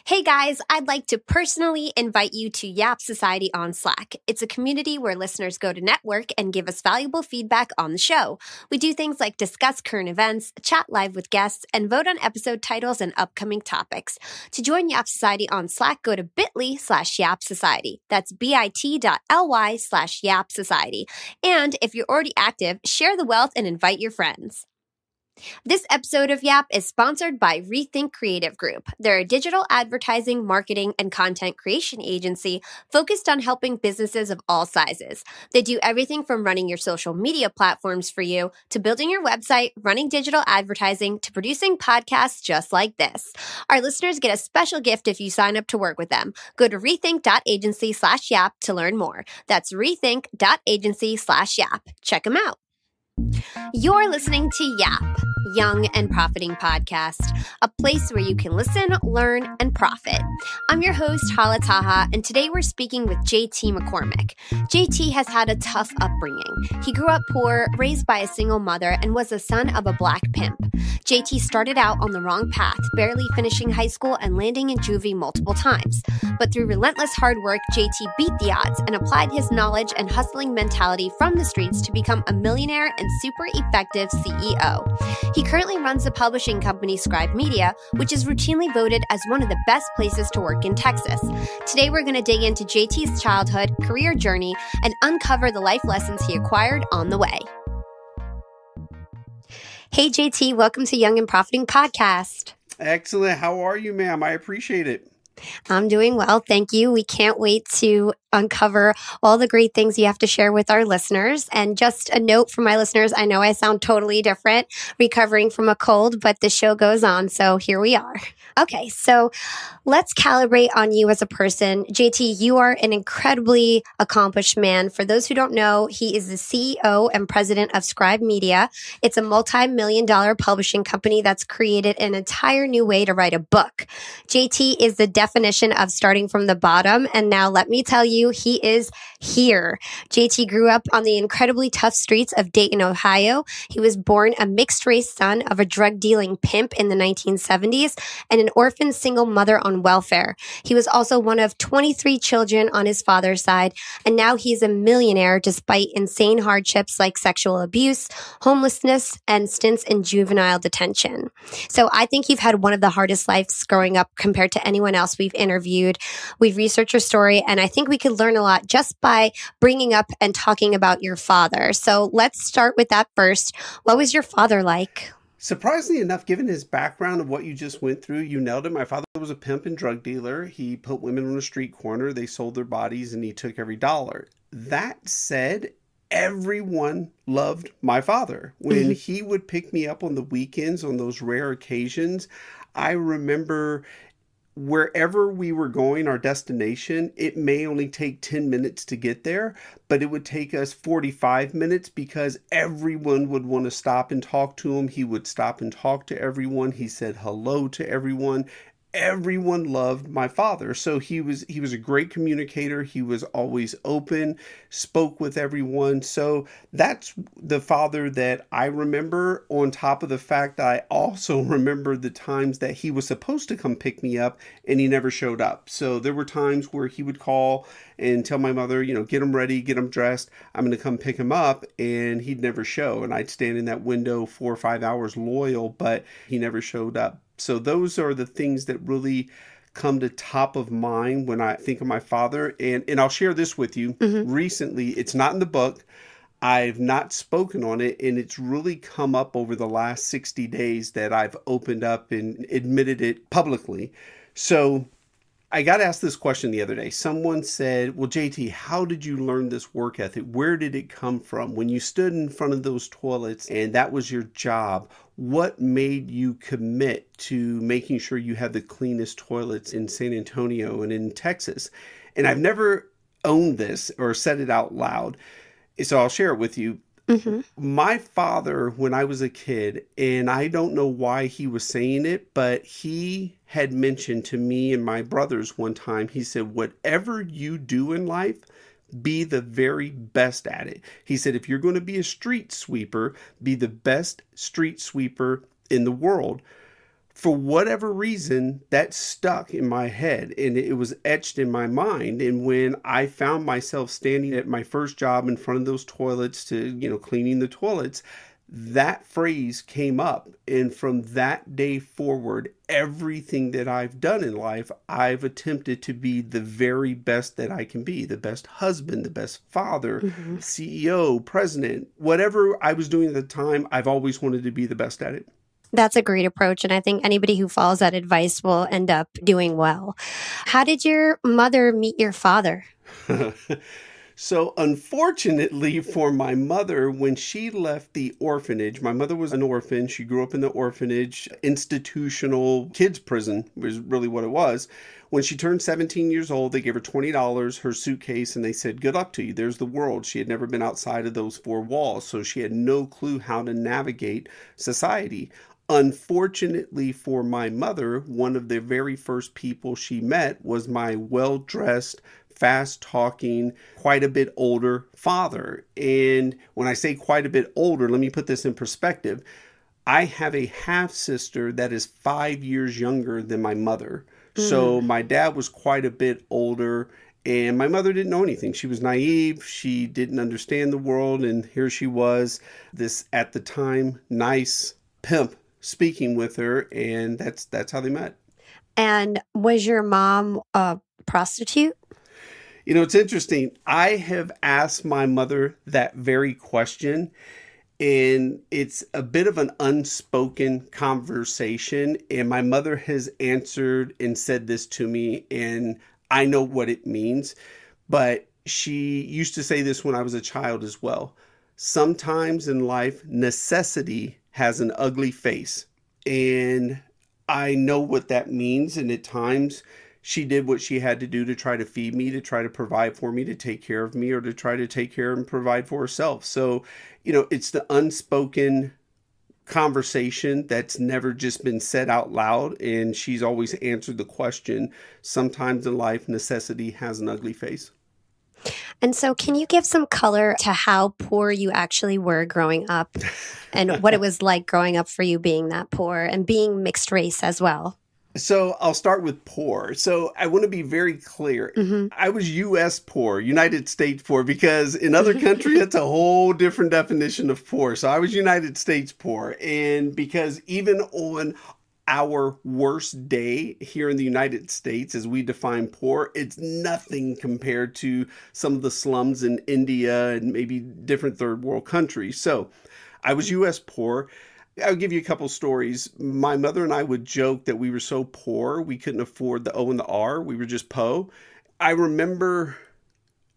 Hey guys, I'd like to personally invite you to Yap Society on Slack. It's a community where listeners go to network and give us valuable feedback on the show. We do things like discuss current events, chat live with guests, and vote on episode titles and upcoming topics. To join Yap Society on Slack, go to bit.ly/Yap Society. That's bit.ly/Yap Society. And if you're already active, share the wealth and invite your friends. This episode of Yap is sponsored by Rethink Creative Group. They're a digital advertising, marketing, and content creation agency focused on helping businesses of all sizes. They do everything from running your social media platforms for you, to building your website, running digital advertising, to producing podcasts just like this. Our listeners get a special gift if you sign up to work with them. Go to rethink.agency/Yap to learn more. That's rethink.agency/Yap. Check them out. You're listening to Yap, Young and Profiting Podcast, a place where you can listen, learn, and profit. I'm your host, Hala Taha, and today we're speaking with JT McCormick. JT has had a tough upbringing. He grew up poor, raised by a single mother, and was the son of a black pimp. JT started out on the wrong path, barely finishing high school and landing in juvie multiple times. But through relentless hard work, JT beat the odds and applied his knowledge and hustling mentality from the streets to become a millionaire and super effective CEO. He currently runs the publishing company Scribe Media, which is routinely voted as one of the best places to work in Texas. Today, we're going to dig into JT's childhood, career journey, and uncover the life lessons he acquired on the way. Hey, JT, welcome to Young and Profiting Podcast. Excellent. How are you, ma'am? I appreciate it. I'm doing well. Thank you. We can't wait to uncover all the great things you have to share with our listeners. And just a note for my listeners, I know I sound totally different, recovering from a cold, but the show goes on. So here we are. Okay, so let's calibrate on you as a person. JT, you are an incredibly accomplished man. For those who don't know, he is the CEO and president of Scribe Media. It's a multi-million-dollar publishing company that's created an entire new way to write a book. JT is the definition of starting from the bottom. And now let me tell you, he is here. JT grew up on the incredibly tough streets of Dayton, Ohio. He was born a mixed-race son of a drug-dealing pimp in the 1970s and an orphan single mother on welfare. He was also one of 23 children on his father's side, and now he's a millionaire despite insane hardships like sexual abuse, homelessness, and stints in juvenile detention. So I think you've had one of the hardest lives growing up compared to anyone else we've interviewed. We've researched your story, and I think we could learn a lot just by bringing up and talking about your father. So let's start with that first. What was your father like? Surprisingly enough, given his background of what you just went through, you nailed it. My father was a pimp and drug dealer. He put women on a street corner. They sold their bodies and he took every dollar. That said, everyone loved my father. When he would pick me up on the weekends on those rare occasions, I remember wherever we were going, our destination, it may only take 10 minutes to get there, but it would take us 45 minutes because everyone would want to stop and talk to him. He would stop and talk to everyone. He said hello to everyone. Everyone loved my father. So he was a great communicator. He was always open, spoke with everyone. So that's the father that I remember, on top of the fact that I also remember the times that he was supposed to come pick me up and he never showed up. So there were times where he would call and tell my mother, get him ready, get him dressed. I'm going to come pick him up. And he'd never show. And I'd stand in that window 4 or 5 hours loyal, but he never showed up. So those are the things that really come to top of mind when I think of my father. And I'll share this with you. Recently, it's not in the book. I've not spoken on it, and it's really come up over the last 60 days that I've opened up and admitted it publicly. So I got asked this question the other day. Someone said, well, JT, how did you learn this work ethic? Where did it come from? When you stood in front of those toilets and that was your job, what made you commit to making sure you had the cleanest toilets in San Antonio and in Texas? And I've never owned this or said it out loud, so I'll share it with you. My father, when I was a kid, and I don't know why he was saying it, but he had mentioned to me and my brothers one time, he said, whatever you do in life, be the very best at it. He said, if you're going to be a street sweeper, be the best street sweeper in the world. For whatever reason, that stuck in my head and it was etched in my mind. And when I found myself standing at my first job in front of those toilets cleaning the toilets, that phrase came up. And from that day forward, everything that I've done in life, I've attempted to be the very best that I can be, the best husband, the best father, CEO, president, whatever I was doing at the time, I've always wanted to be the best at it. That's a great approach. And I think anybody who follows that advice will end up doing well. How did your mother meet your father? So unfortunately for my mother, when she left the orphanage, my mother was an orphan. She grew up in the orphanage, institutional kids prison was really what it was. When she turned 17 years old, they gave her $20, her suitcase, and they said, good luck to you. There's the world. She had never been outside of those four walls, so she had no clue how to navigate society. Unfortunately for my mother, one of the very first people she met was my well-dressed, fast-talking, quite a bit older father. And when I say quite a bit older, let me put this in perspective. I have a half-sister that is 5 years younger than my mother. So my dad was quite a bit older, and my mother didn't know anything. She was naive. She didn't understand the world. And here she was, this, at the time, nice pimp speaking with her. And that's how they met. And was your mom a prostitute? You know, it's interesting. I have asked my mother that very question, and it's a bit of an unspoken conversation. And my mother has answered and said this to me, and I know what it means. But she used to say this when I was a child as well. Sometimes in life, necessity has an ugly face. And I know what that means. And at times, she did what she had to do to try to feed me, to try to provide for me, to take care of me, or to try to take care and provide for herself. So, it's the unspoken conversation that's never just been said out loud. And she's always answered the question. Sometimes in life, necessity has an ugly face. And so can you give some color to how poor you actually were growing up and what it was like growing up for you being that poor and being mixed race as well? So I'll start with poor. So I want to be very clear. I was U.S. poor, United States poor, because in other countries, it's a whole different definition of poor. So I was United States poor. And because even on our worst day here in the United States, as we define poor, it's nothing compared to some of the slums in India and maybe different third world countries. So I was U.S. poor. I'll give you a couple stories. My mother and I would joke that we were so poor, we couldn't afford the O and the R. We were just po. I remember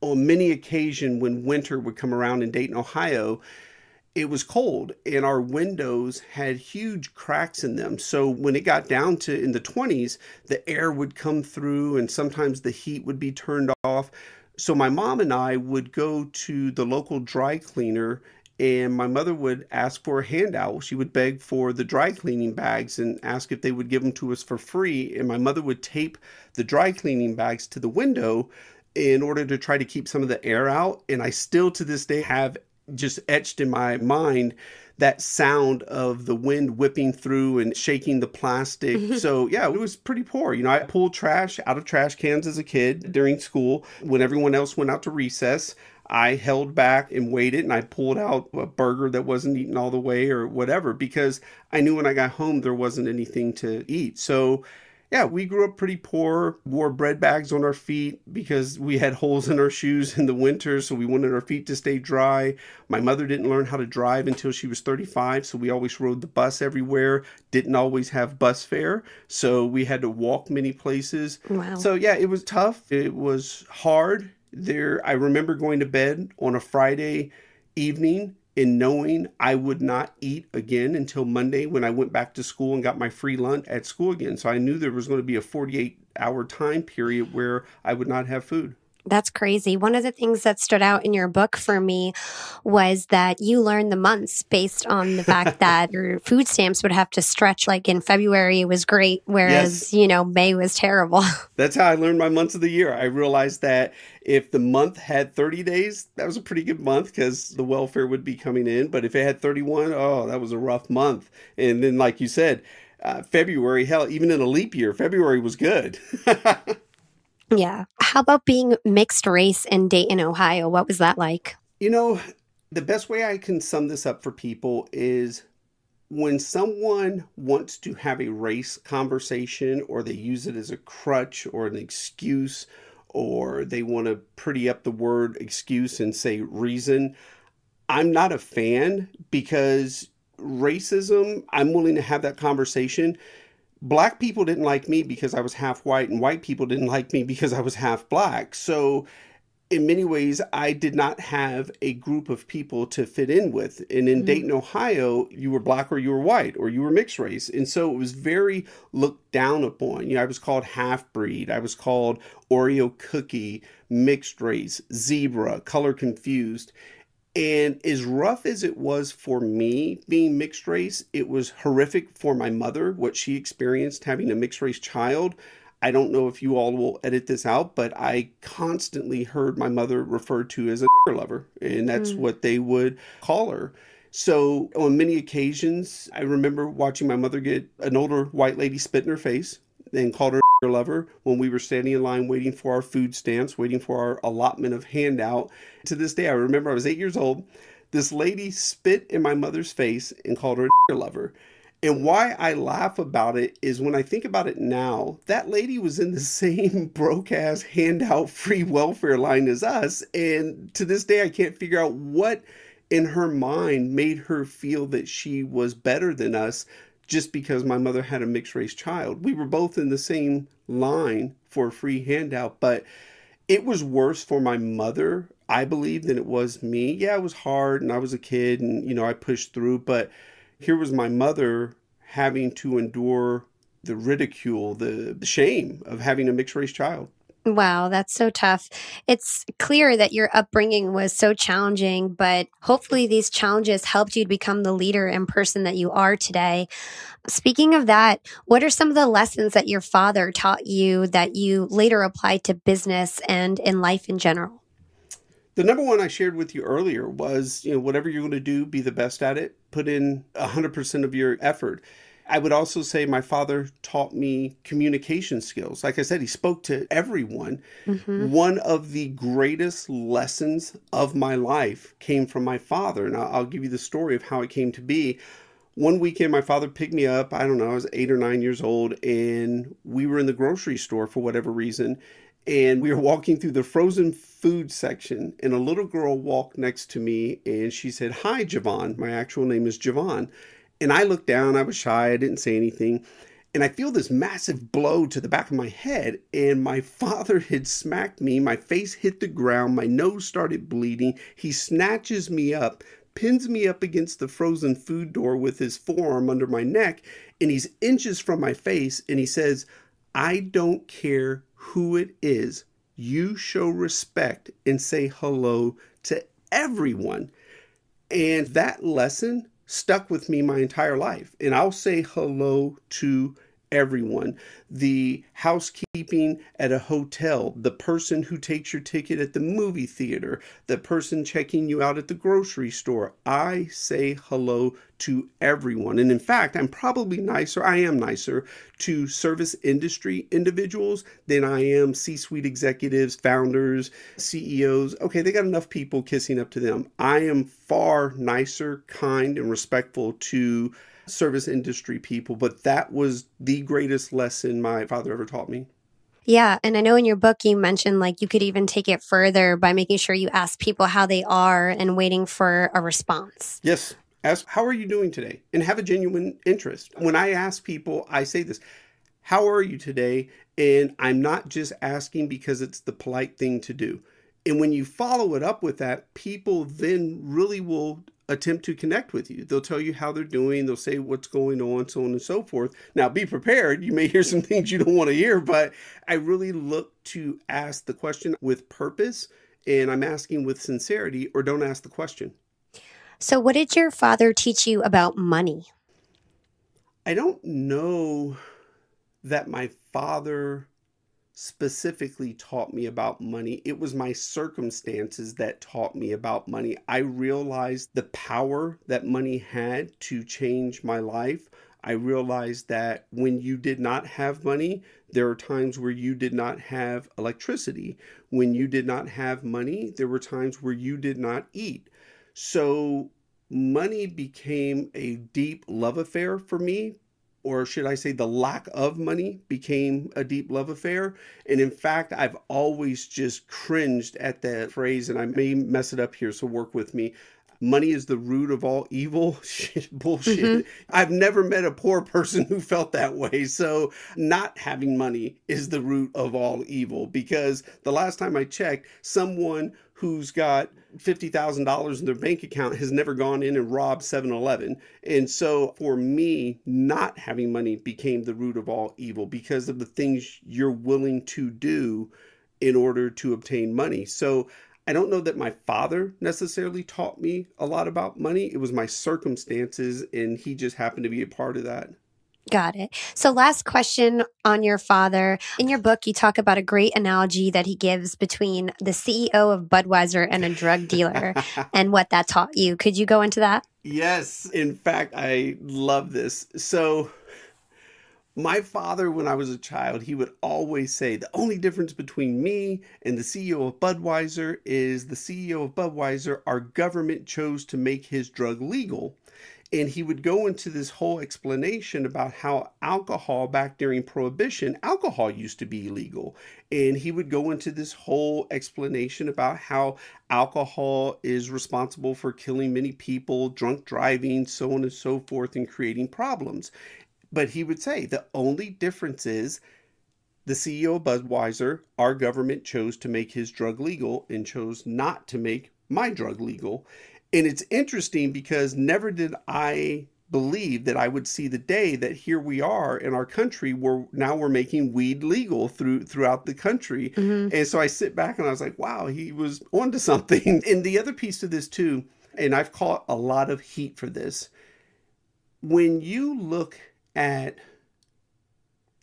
on many occasions when winter would come around in Dayton, Ohio, it was cold and our windows had huge cracks in them. So when it got down to in the 20s, the air would come through and sometimes the heat would be turned off. So my mom and I would go to the local dry cleaner, and my mother would ask for a handout. She would beg for the dry cleaning bags and ask if they would give them to us for free. And my mother would tape the dry cleaning bags to the window in order to try to keep some of the air out. And I still to this day have just etched in my mind that sound of the wind whipping through and shaking the plastic. So yeah, it was pretty poor. I pulled trash out of trash cans as a kid during school. When everyone else went out to recess, I held back and waited, and I pulled out a burger that wasn't eaten all the way or whatever, because I knew when I got home there wasn't anything to eat. So yeah, we grew up pretty poor, wore bread bags on our feet because we had holes in our shoes in the winter, so we wanted our feet to stay dry. My mother didn't learn how to drive until she was 35, so we always rode the bus everywhere, didn't always have bus fare, so we had to walk many places. Wow. So yeah, it was tough. It was hard. I remember going to bed on a Friday evening and knowing I would not eat again until Monday when I went back to school and got my free lunch at school again. So I knew there was going to be a 48-hour time period where I would not have food. That's crazy. One of the things that stood out in your book for me was that you learned the months based on the fact that your food stamps would have to stretch. Like in February, it was great, whereas, May was terrible. That's how I learned my months of the year. I realized that if the month had 30 days, that was a pretty good month because the welfare would be coming in. But if it had 31, oh, that was a rough month. And then, like you said, February, hell, even in a leap year, February was good. Yeah. How about being mixed race in Dayton, Ohio? What was that like? You know, the best way I can sum this up for people is when someone wants to have a race conversation or they use it as a crutch or an excuse, or they want to pretty up the word excuse and say reason, I'm not a fan because racism, I'm willing to have that conversation. Black people didn't like me because I was half white, and white people didn't like me because I was half black. So in many ways, I did not have a group of people to fit in with. And in Mhm. Dayton, Ohio, you were black or you were white or you were mixed race. And so it was very looked down upon. You know, I was called half breed. I was called Oreo cookie, mixed race, zebra, color confused. And as rough as it was for me being mixed race, it was horrific for my mother, what she experienced having a mixed race child. I don't know if you all will edit this out, but I constantly heard my mother referred to as a nigger lover, and that's Mm. what they would call her. So on many occasions, I remember watching my mother get an older white lady spit in her face and called her a nigger lover when we were standing in line waiting for our food stamps, waiting for our allotment of handout. To this day, I remember I was 8 years old. This lady spit in my mother's face and called her a nigger lover. And why I laugh about it is when I think about it now, that lady was in the same broke ass handout free welfare line as us. And to this day, I can't figure out what in her mind made her feel that she was better than us just because my mother had a mixed race child. We were both in the same line for a free handout, but it was worse for my mother, I believe, than it was me. Yeah, it was hard and I was a kid and, I pushed through, but here was my mother having to endure the ridicule, the shame of having a mixed race child. Wow, that's so tough. It's clear that your upbringing was so challenging, but hopefully these challenges helped you to become the leader and person that you are today. Speaking of that, what are some of the lessons that your father taught you that you later applied to business and in life in general? The number one I shared with you earlier was, whatever you're going to do, be the best at it. Put in 100% of your effort. I would also say my father taught me communication skills. Like I said, he spoke to everyone. Hmm. One of the greatest lessons of my life came from my father. And I'll give you the story of how it came to be. One weekend, my father picked me up. I don't know, I was 8 or 9 years old, and we were in the grocery store for whatever reason. And we were walking through the frozen food section, and a little girl walked next to me, and she said, "Hi, Javon." My actual name is Javon. And I looked down, I was shy, I didn't say anything. And I feel this massive blow to the back of my head, and my father had smacked me. My face hit the ground, my nose started bleeding. He snatches me up, pins me up against the frozen food door with his forearm under my neck, and he's inches from my face, and he says, "I don't care who it is. You show respect and say hello to everyone." And that lesson stuck with me my entire life. And I'll say hello to everyone. The housekeeping at a hotel, the person who takes your ticket at the movie theater, the person checking you out at the grocery store. I say hello to everyone. And in fact, I am nicer to service industry individuals than I am C-suite executives, founders, CEOs. Okay, they got enough people kissing up to them. I am far nicer, kind, and respectful to service industry people, but that was the greatest lesson my father ever taught me. Yeah. And I know in your book, you mentioned like you could even take it further by making sure you ask people how they are and waiting for a response. Yes. Ask, "How are you doing today?" And have a genuine interest. When I ask people, I say this, "How are you today?" And I'm not just asking because it's the polite thing to do. And when you follow it up with that, people then really will attempt to connect with you. They'll tell you how they're doing. They'll say what's going on, so on and so forth. Now, be prepared. You may hear some things you don't want to hear, but I really look to ask the question with purpose, and I'm asking with sincerity, or don't ask the question. So, what did your father teach you about money? I don't know that my father specifically taught me about money. It was my circumstances that taught me about money. I realized the power that money had to change my life. I realized that when you did not have money, there are times where you did not have electricity. When you did not have money, there were times where you did not eat. So money became a deep love affair for me, or should I say the lack of money became a deep love affair. And in fact, I've always just cringed at that phrase, and I may mess it up here, so work with me. Money is the root of all evil. Bullshit. I've never met a poor person who felt that way. So not having money is the root of all evil, because the last time I checked, someone who's got $50,000 in their bank account has never gone in and robbed 7-Eleven. And so for me, not having money became the root of all evil because of the things you're willing to do in order to obtain money. So I don't know that my father necessarily taught me a lot about money. It was my circumstances, and he just happened to be a part of that. Got it. So last question on your father. In your book, you talk about a great analogy that he gives between the CEO of Budweiser and a drug dealer and what that taught you. Could you go into that? Yes. In fact, I love this. So my father, when I was a child, he would always say the only difference between me and the CEO of Budweiser is the CEO of Budweiser, our government chose to make his drug legal. And he would go into this whole explanation about how alcohol back during Prohibition, alcohol used to be illegal. And he would go into this whole explanation about how alcohol is responsible for killing many people, drunk driving, so on and so forth, and creating problems. But he would say the only difference is the CEO of Budweiser, our government chose to make his drug legal and chose not to make my drug legal. And it's interesting because never did I believe that I would see the day that here we are in our country where now we're making weed legal throughout the country. And so I sit back and I was like, wow, he was onto something. And the other piece to this too, and I've caught a lot of heat for this, when you look at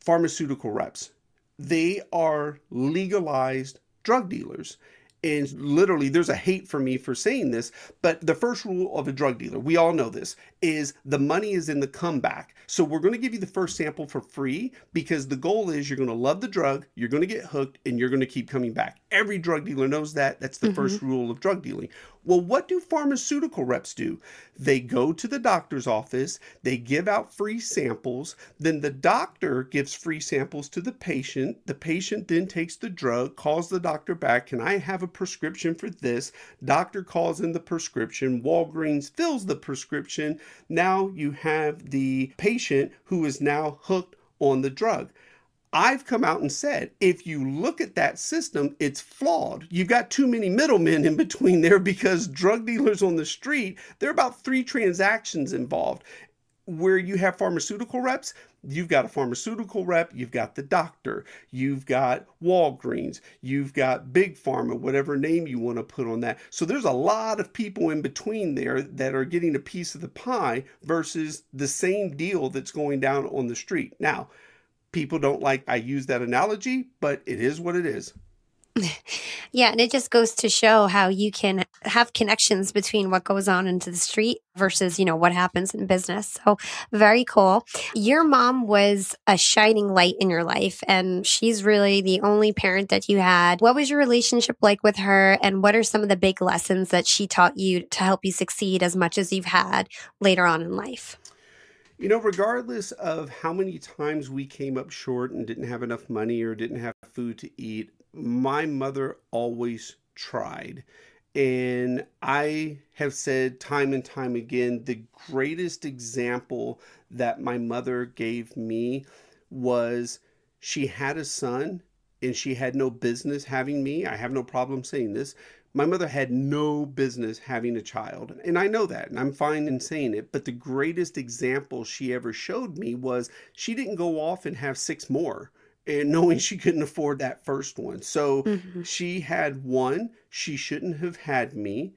pharmaceutical reps, they are legalized drug dealers. And literally, there's a hate for me for saying this, but the first rule of a drug dealer, we all know this, is the money is in the comeback. So we're going to give you the first sample for free because the goal is you're going to love the drug, you're going to get hooked, and you're going to keep coming back. Every drug dealer knows that. That's the first rule of drug dealing. Well, what do pharmaceutical reps do? They go to the doctor's office, they give out free samples, then the doctor gives free samples to the patient. The patient then takes the drug, calls the doctor back, can I have a prescription for this? Doctor calls in the prescription, Walgreens fills the prescription. Now you have the patient who is now hooked on the drug. I've come out and said, if you look at that system, it's flawed. You've got too many middlemen in between there because drug dealers on the street, there are about 3 transactions involved. Where you have pharmaceutical reps, you've got a pharmaceutical rep, you've got the doctor, you've got Walgreens, you've got Big Pharma, whatever name you want to put on that. So there's a lot of people in between there that are getting a piece of the pie versus the same deal that's going down on the street. Now, people don't like I use that analogy, but it is what it is. Yeah, and it just goes to show how you can have connections between what goes on into the street versus, what happens in business. So very cool. Your mom was a shining light in your life, and she's really the only parent that you had. What was your relationship like with her, and what are some of the big lessons that she taught you to help you succeed as much as you've had later on in life? Regardless of how many times we came up short and didn't have enough money or didn't have food to eat, my mother always tried. And I have said time and time again, the greatest example that my mother gave me was she had a son and she had no business having me. I have no problem saying this. My mother had no business having a child. And I know that, and I'm fine in saying it. But the greatest example she ever showed me was she didn't go off and have 6 more, and knowing she couldn't afford that first one. So she had one, she shouldn't have had me,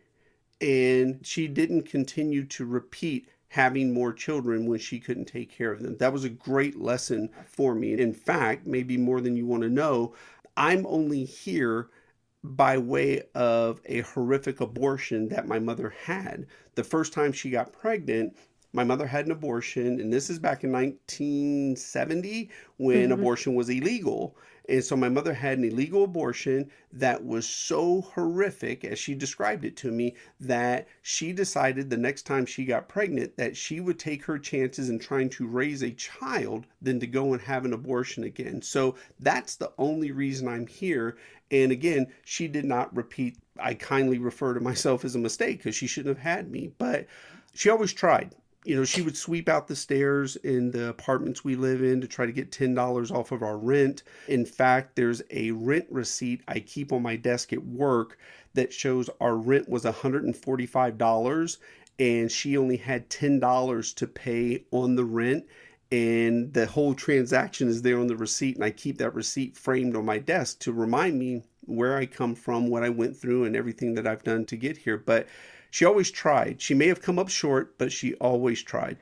and she didn't continue to repeat having more children when she couldn't take care of them. That was a great lesson for me. In fact, maybe more than you want to know, I'm only here by way of a horrific abortion that my mother had. The first time she got pregnant, My mother had an abortion, and this is back in 1970 when abortion was illegal. And so my mother had an illegal abortion that was so horrific, as she described it to me, that she decided the next time she got pregnant that she would take her chances in trying to raise a child than to go and have an abortion again. So that's the only reason I'm here. And again, she did not repeat. I kindly refer to myself as a mistake because she shouldn't have had me, but she always tried. You know, she would sweep out the stairs in the apartments we live in to try to get $10 off of our rent. In fact, there's a rent receipt I keep on my desk at work that shows our rent was $145 and she only had $10 to pay on the rent. And the whole transaction is there on the receipt. And I keep that receipt framed on my desk to remind me where I come from, what I went through, and everything that I've done to get here. But she always tried. She may have come up short, but she always tried.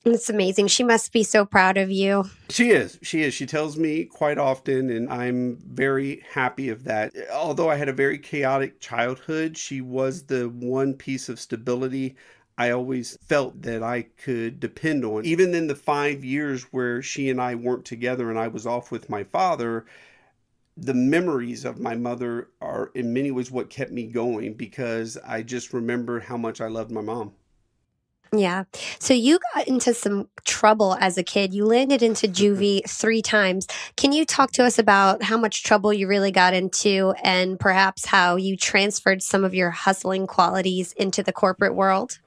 It's amazing. She must be so proud of you. She is. She is. She tells me quite often, and I'm very happy of that. Although I had a very chaotic childhood, she was the one piece of stability I always felt that I could depend on. Even in the 5 years where she and I weren't together and I was off with my father, the memories of my mother are in many ways what kept me going because I just remember how much I loved my mom. Yeah. So you got into some trouble as a kid. You landed into juvie 3 times. Can you talk to us about how much trouble you really got into and perhaps how you transferred some of your hustling qualities into the corporate world?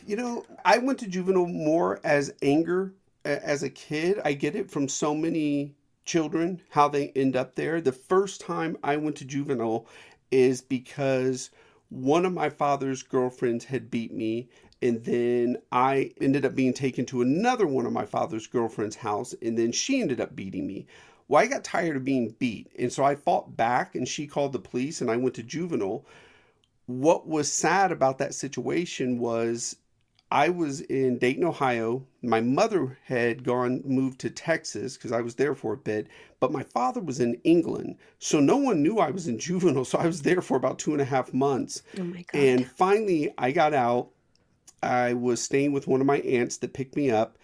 You know, I went to juvenile more as anger as a kid. I get it from so many children, how they end up there. The first time I went to juvenile is because one of my father's girlfriends had beat me, and then I ended up being taken to another one of my father's girlfriend's house, and then she ended up beating me. Well, I got tired of being beat, and so I fought back, and she called the police, and I went to juvenile. What was sad about that situation was I was in Dayton, Ohio. My mother had moved to Texas because I was there for a bit, but my father was in England. So no one knew I was in juvenile. So I was there for about 2.5 months. Oh my God. And finally I got out. I was staying with one of my aunts that picked me up,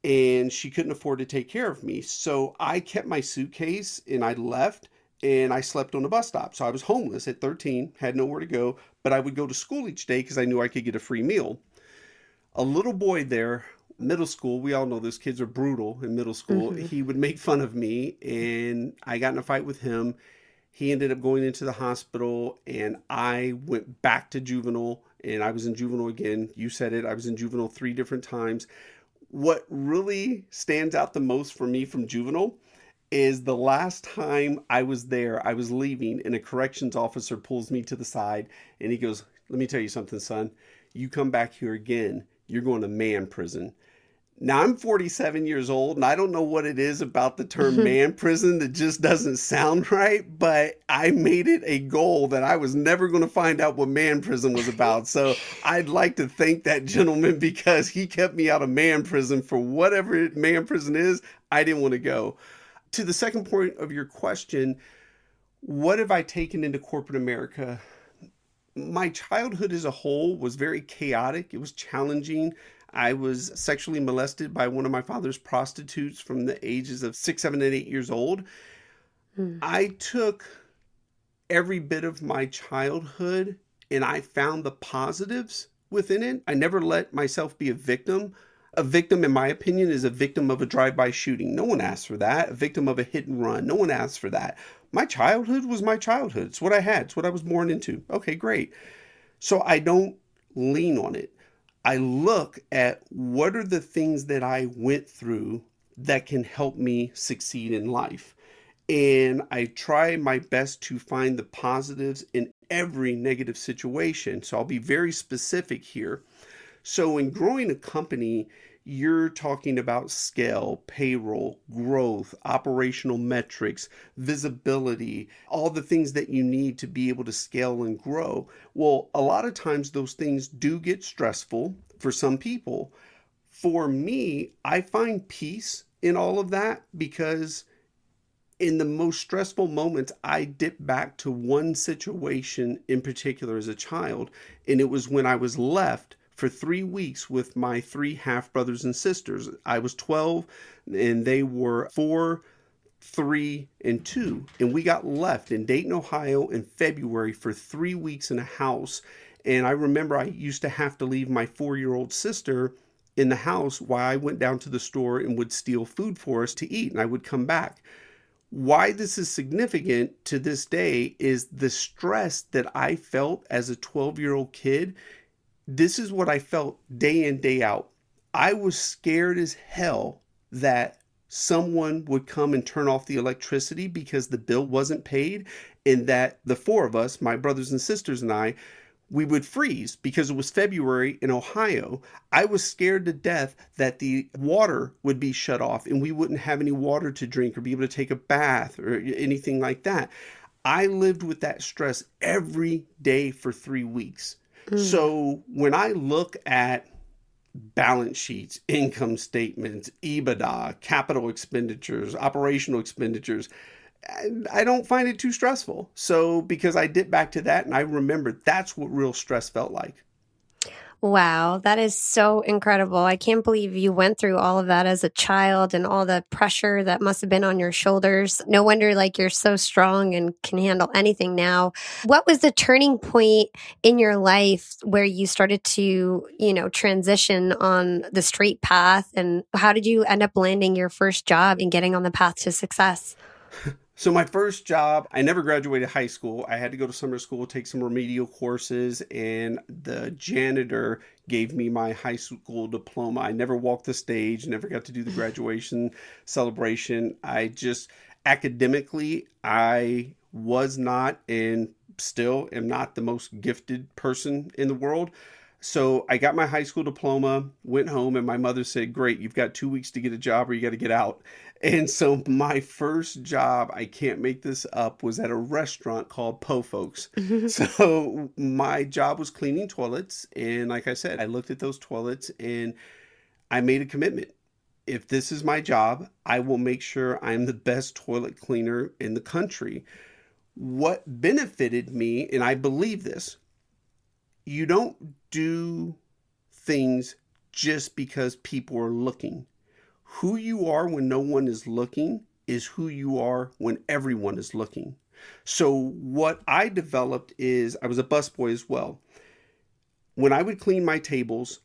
and she couldn't afford to take care of me. So I kept my suitcase and I left. And I slept on a bus stop. So I was homeless at 13, had nowhere to go, but I would go to school each day because I knew I could get a free meal. A little boy there, middle school, we all know those kids are brutal in middle school. He would make fun of me, and I got in a fight with him. He ended up going into the hospital, and I went back to juvenile, and I was in juvenile again. You said it. I was in juvenile 3 different times. What really stands out the most for me from juvenile is the last time I was there, I was leaving, and a corrections officer pulls me to the side, and he goes, "Let me tell you something, son. You come back here again, you're going to man prison." Now, I'm 47 years old, and I don't know what it is about the term man prison that just doesn't sound right, but I made it a goal that I was never going to find out what man prison was about. So I'd like to thank that gentleman because he kept me out of man prison. For whatever man prison is, I didn't want to go. To the second point of your question, what have I taken into corporate America? My childhood as a whole was very chaotic. It was challenging. I was sexually molested by one of my father's prostitutes from the ages of 6, 7, and 8 years old. I took every bit of my childhood and I found the positives within it. I never let myself be a victim. A victim, in my opinion, is a victim of a drive-by shooting. No one asked for that. A victim of a hit and run. No one asked for that. My childhood was my childhood. It's what I had. It's what I was born into. Okay, great. So I don't lean on it. I look at what are the things that I went through that can help me succeed in life. And I try my best to find the positives in every negative situation. So I'll be very specific here. So in growing a company, you're talking about scale, payroll, growth, operational metrics, visibility, all the things that you need to be able to scale and grow. Well, a lot of times those things do get stressful for some people. For me, I find peace in all of that because in the most stressful moments, I dip back to one situation in particular as a child, and it was when I was left for 3 weeks with my three half brothers and sisters. I was 12 and they were 4, 3, and 2. And we got left in Dayton, Ohio in February for 3 weeks in a house. And I remember I used to have to leave my 4-year-old sister in the house while I went down to the store and would steal food for us to eat. And I would come back. Why this is significant to this day is the stress that I felt as a 12-year-old kid. This is what I felt day in, day out. I was scared as hell that someone would come and turn off the electricity because the bill wasn't paid, and that the four of us, my brothers and sisters and I, we would freeze because it was February in Ohio. I was scared to death that the water would be shut off and we wouldn't have any water to drink or be able to take a bath or anything like that. I lived with that stress every day for 3 weeks. So when I look at balance sheets, income statements, EBITDA, capital expenditures, operational expenditures, I don't find it too stressful. So because I dip back to that and I remember that's what real stress felt like. Wow, that is so incredible. I can't believe you went through all of that as a child and all the pressure that must have been on your shoulders. No wonder you're so strong and can handle anything now. What was the turning point in your life where you started to, transition on the straight path? And how did you end up landing your first job and getting on the path to success? So my first job, I never graduated high school. I had to go to summer school, take some remedial courses, and the janitor gave me my high school diploma. I never walked the stage, never got to do the graduation celebration. Academically, I was not and still am not the most gifted person in the world. So I got my high school diploma, went home, and my mother said, "Great, you've got 2 weeks to get a job or you got to get out." And so my first job, I can't make this up, was at a restaurant called Po Folks. So my job was cleaning toilets. And like I said, I looked at those toilets and I made a commitment. If this is my job, I will make sure I'm the best toilet cleaner in the country. What benefited me, and I believe this, you don't do things just because people are looking. Who you are when no one is looking is who you are when everyone is looking. So what I developed is I was a busboy as well. When I would clean my tables,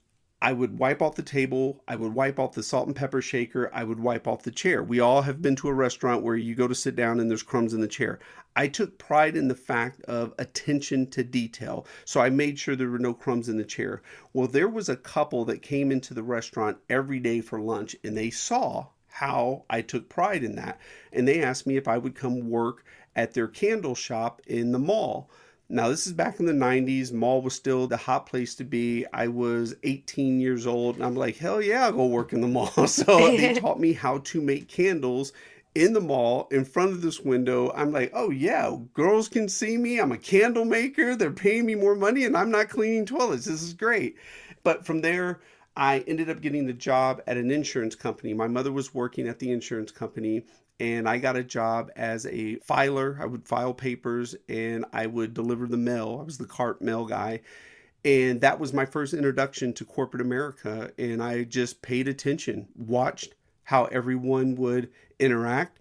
I would wipe off the table, I would wipe off the salt and pepper shaker, I would wipe off the chair. We all have been to a restaurant where you go to sit down and there's crumbs in the chair. I took pride in the fact of attention to detail, so I made sure there were no crumbs in the chair. Well, there was a couple that came into the restaurant every day for lunch, and they saw how I took pride in that. And they asked me if I would come work at their candle shop in the mall. Now, this is back in the 90s. Mall was still the hot place to be. I was 18 years old, and I'm like, hell yeah, I'll go work in the mall. So they taught me how to make candles in the mall in front of this window. I'm like, oh yeah, girls can see me. I'm a candle maker. They're paying me more money, and I'm not cleaning toilets. This is great. But from there, I ended up getting the job at an insurance company. My mother was working at the insurance company, and I got a job as a filer. I would file papers and I would deliver the mail. I was the cart mail guy. And that was my first introduction to corporate America. And I just paid attention, watched how everyone would interact,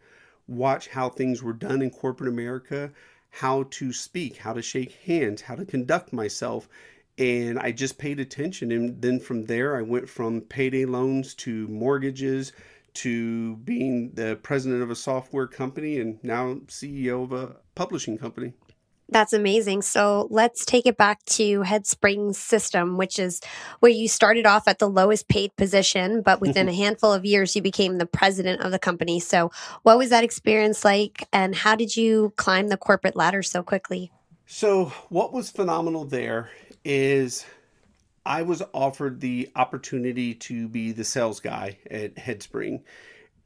watch how things were done in corporate America, how to speak, how to shake hands, how to conduct myself. And I just paid attention. And then from there, I went from payday loans to mortgages to being the president of a software company and now CEO of a publishing company. That's amazing. So let's take it back to Headspring's system, which is where you started off at the lowest paid position, but within a handful of years, you became the president of the company. So what was that experience like, and how did you climb the corporate ladder so quickly? So what was phenomenal there is I was offered the opportunity to be the sales guy at Headspring,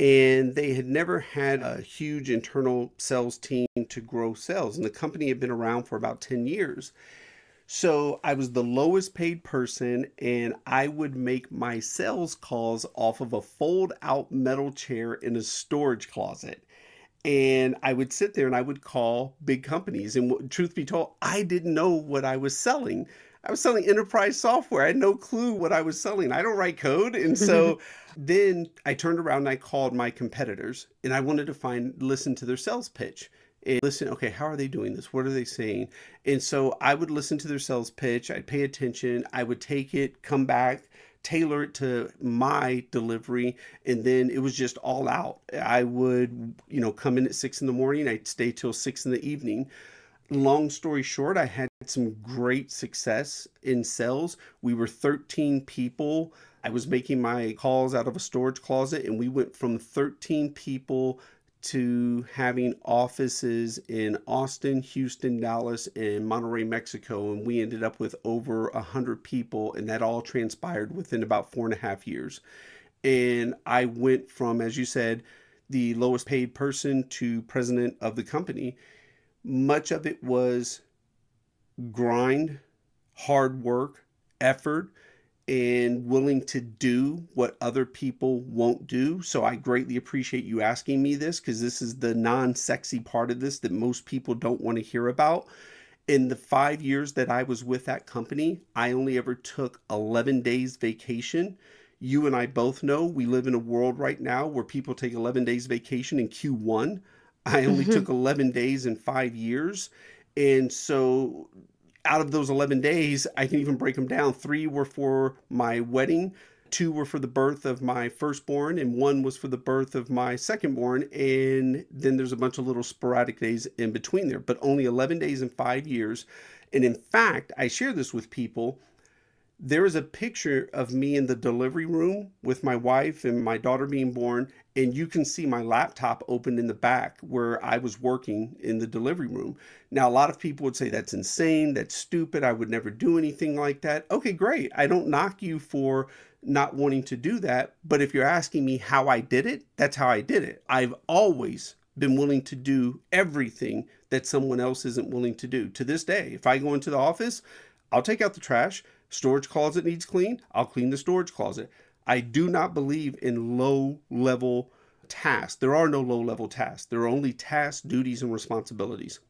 and they had never had a huge internal sales team to grow sales, and the company had been around for about 10 years. So I was the lowest paid person, and I would make my sales calls off of a fold-out metal chair in a storage closet. And I would sit there and I would call big companies. And truth be told, I didn't know what I was selling. I was selling enterprise software. I had no clue what I was selling. I don't write code. And so then I turned around and I called my competitors and I wanted to listen to their sales pitch and listen, okay, how are they doing this? What are they saying? And so I would listen to their sales pitch. I'd pay attention. I would take it, come back, tailor it to my delivery. And then it was just all out. I would, come in at 6 in the morning. I'd stay till 6 in the evening. Long story short, I had some great success in sales. We were 13 people. I was making my calls out of a storage closet, and we went from 13 people to having offices in Austin, Houston, Dallas, and Monterrey, Mexico. And we ended up with over 100 people, and that all transpired within about 4.5 years. And I went from, as you said, the lowest paid person to president of the company. Much of it was grind, hard work, effort, and willing to do what other people won't do. So I greatly appreciate you asking me this, because this is the non-sexy part of this that most people don't want to hear about. In the 5 years that I was with that company, I only ever took 11 days vacation. You and I both know we live in a world right now where people take 11 days vacation in Q1. I only took 11 days in 5 years. And so out of those 11 days, I can even break them down. 3 were for my wedding, 2 were for the birth of my firstborn, and 1 was for the birth of my secondborn. And then there's a bunch of little sporadic days in between there, but only 11 days in 5 years. And in fact, I share this with people. There is a picture of me in the delivery room with my wife and my daughter being born, and you can see my laptop open in the back where I was working in the delivery room. Now, a lot of people would say that's insane, that's stupid, I would never do anything like that. Okay, great. I don't knock you for not wanting to do that, but if you're asking me how I did it, that's how I did it. I've always been willing to do everything that someone else isn't willing to do. To this day, if I go into the office, I'll take out the trash. Storage closet needs cleaned, I'll clean the storage closet. I do not believe in low-level tasks. There are no low-level tasks. There are only tasks, duties, and responsibilities.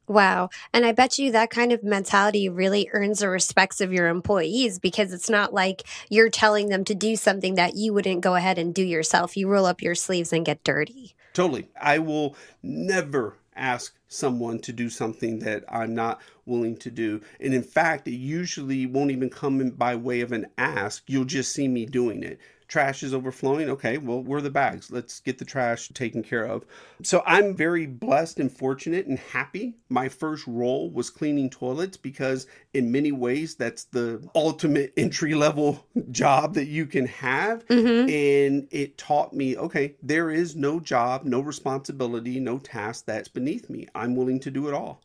Wow. And I bet you that kind of mentality really earns the respects of your employees, because it's not like you're telling them to do something that you wouldn't go ahead and do yourself. You roll up your sleeves and get dirty. Totally. I will never ask someone to do something that I'm not willing to do. And in fact, it usually won't even come in by way of an ask. You'll just see me doing it. Trash is overflowing. Okay, well, where are the bags? Let's get the trash taken care of. So I'm very blessed and fortunate and happy. My first role was cleaning toilets, because in many ways, that's the ultimate entry-level job that you can have. And it taught me, okay, there is no job, no responsibility, no task that's beneath me. I'm willing to do it all.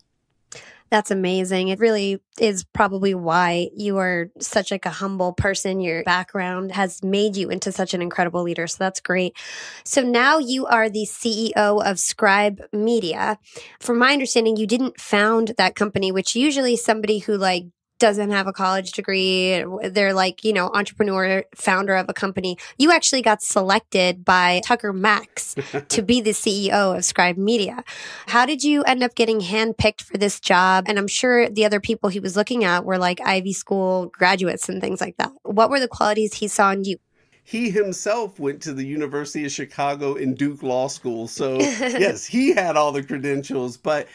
That's amazing. It really is probably why you are such like a humble person. Your background has made you into such an incredible leader. So that's great. So now you are the CEO of Scribe Media. From my understanding, you didn't found that company, which usually somebody who doesn't have a college degree, they're entrepreneur, founder of a company. You actually got selected by Tucker Max to be the CEO of Scribe Media. How did you end up getting handpicked for this job? And I'm sure the other people he was looking at were like Ivy School graduates and things like that. What were the qualities he saw in you? He himself went to the University of Chicago and Duke Law School. So yes, he had all the credentials, but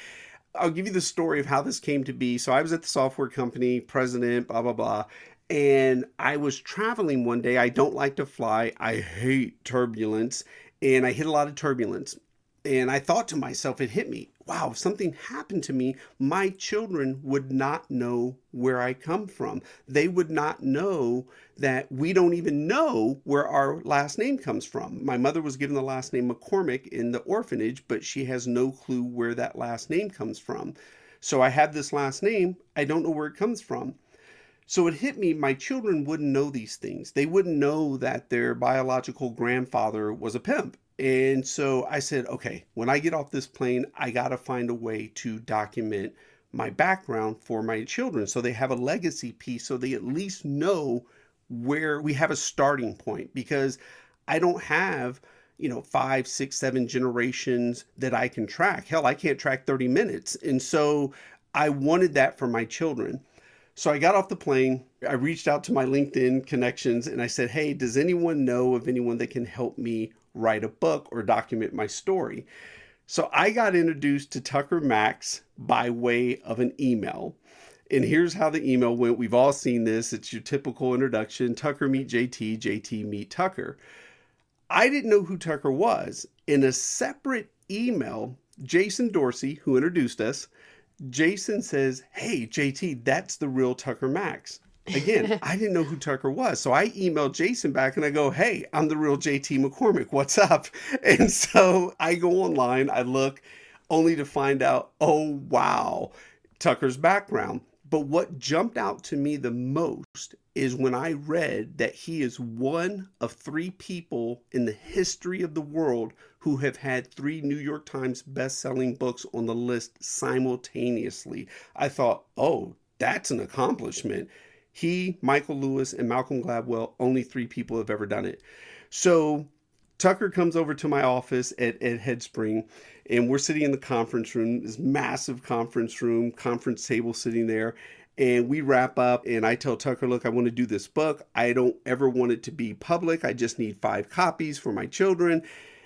I'll give you the story of how this came to be. So I was at the software company, president, blah, blah, blah. And I was traveling one day. I don't like to fly. I hate turbulence. And I hit a lot of turbulence. And I thought to myself, it hit me. Wow, if something happened to me, my children would not know where I come from. They would not know that we don't even know where our last name comes from. My mother was given the last name McCormick in the orphanage, but she has no clue where that last name comes from. So I have this last name. I don't know where it comes from. So it hit me, my children wouldn't know these things. They wouldn't know that their biological grandfather was a pimp. And so I said, okay, when I get off this plane, I got to find a way to document my background for my children so they have a legacy piece, so they at least know where we have a starting point, because I don't have, 5, 6, 7 generations that I can track. Hell, I can't track 30 minutes. And so I wanted that for my children. So I got off the plane. I reached out to my LinkedIn connections and I said, hey, does anyone know of anyone that can help me write a book or document my story? So I got introduced to Tucker Max by way of an email. And here's how the email went. We've all seen this. It's your typical introduction. Tucker meet JT, JT meet Tucker. I didn't know who Tucker was. In a separate email, Jason Dorsey, who introduced us, Jason says, hey, JT, that's the real Tucker Max. Again, I didn't know who Tucker was. So I emailed Jason back and I go, hey, I'm the real JT McCormick. What's up? And so I go online, I look, only to find out, oh, wow, Tucker's background. But what jumped out to me the most is when I read that he is one of 3 people in the history of the world who have had 3 New York Times best-selling books on the list simultaneously. I thought, oh, that's an accomplishment. He, Michael Lewis, and Malcolm Gladwell, only 3 people have ever done it. So Tucker comes over to my office at Headspring, and we're sitting in the conference room, this massive conference room, conference table sitting there. And we wrap up and I tell Tucker, look, I want to do this book. I don't ever want it to be public. I just need 5 copies for my children.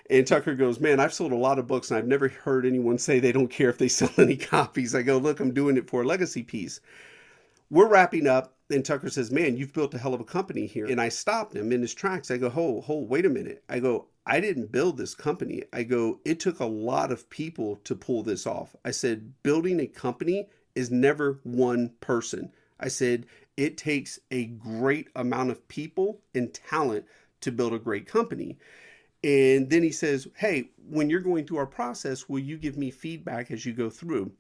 And Tucker goes, man, I've sold a lot of books and I've never heard anyone say they don't care if they sell any copies. I go, look, I'm doing it for a legacy piece. We're wrapping up and Tucker says, man, you've built a hell of a company here. And I stopped him in his tracks. I go, hold, wait a minute. I go, I didn't build this company. I go, it took a lot of people to pull this off. I said, building a company is never one person. I said, it takes a great amount of people and talent to build a great company. And then he says, hey, when you're going through our process, will you give me feedback as you go through?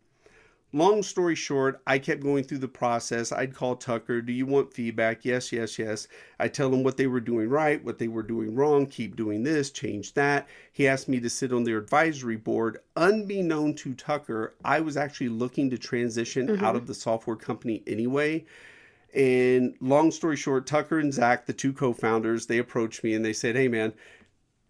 Long story short, I kept going through the process. I'd call Tucker, do you want feedback? Yes, yes, yes. I tell him what they were doing right, what they were doing wrong, keep doing this, change that. He asked me to sit on their advisory board. Unbeknown to Tucker, I was actually looking to transition out of the software company anyway. And long story short, Tucker and Zach, the 2 co-founders, they approached me and they said, hey man,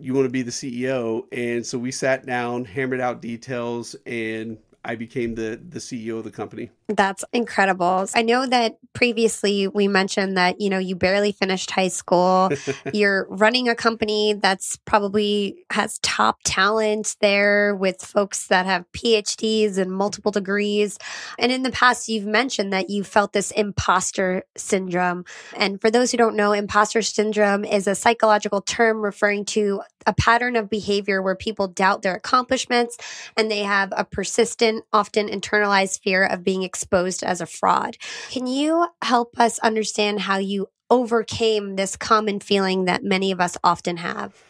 you want to be the CEO? And so we sat down, hammered out details, and I became the CEO of the company. That's incredible. I know that previously we mentioned that, you barely finished high school. You're running a company that's probably has top talent there with folks that have PhDs and multiple degrees. And in the past, you've mentioned that you felt this imposter syndrome. And for those who don't know, imposter syndrome is a psychological term referring to a pattern of behavior where people doubt their accomplishments and they have a persistent, often internalized fear of being exposed as a fraud. Can you help us understand how you overcame this common feeling that many of us often have?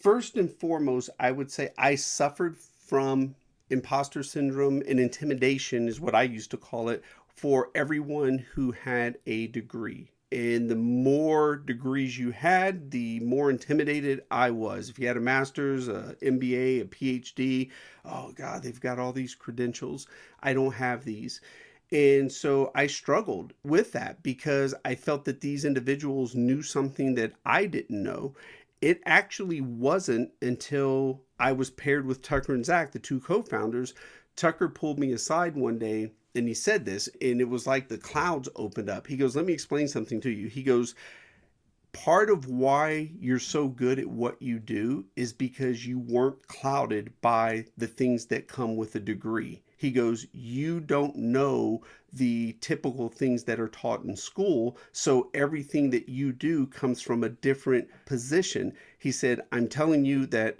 First and foremost, I would say I suffered from imposter syndrome and intimidation is what I used to call it for everyone who had a degree. And the more degrees you had, the more intimidated I was. If you had a master's, a MBA, a PhD, oh God, they've got all these credentials. I don't have these. And so I struggled with that because I felt that these individuals knew something that I didn't know. It actually wasn't until I was paired with Tucker and Zach, the 2 co-founders. Tucker pulled me aside one day and he said this, and it was like the clouds opened up. He goes, let me explain something to you. He goes, part of why you're so good at what you do is because you weren't clouded by the things that come with a degree. He goes, you don't know the typical things that are taught in school, so everything that you do comes from a different position. He said, I'm telling you that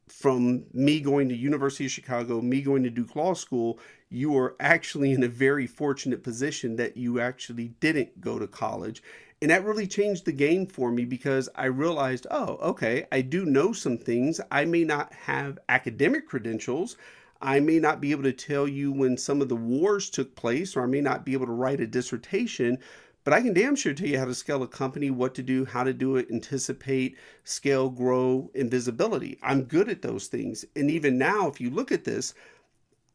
from me going to University of Chicago, me going to Duke Law School, you are actually in a very fortunate position that you actually didn't go to college. And that really changed the game for me because I realized, oh, okay, I do know some things. I may not have academic credentials. I may not be able to tell you when some of the wars took place, or I may not be able to write a dissertation, but I can damn sure tell you how to scale a company, what to do, how to do it, anticipate, scale, grow, and visibility. I'm good at those things. And even now, if you look at this,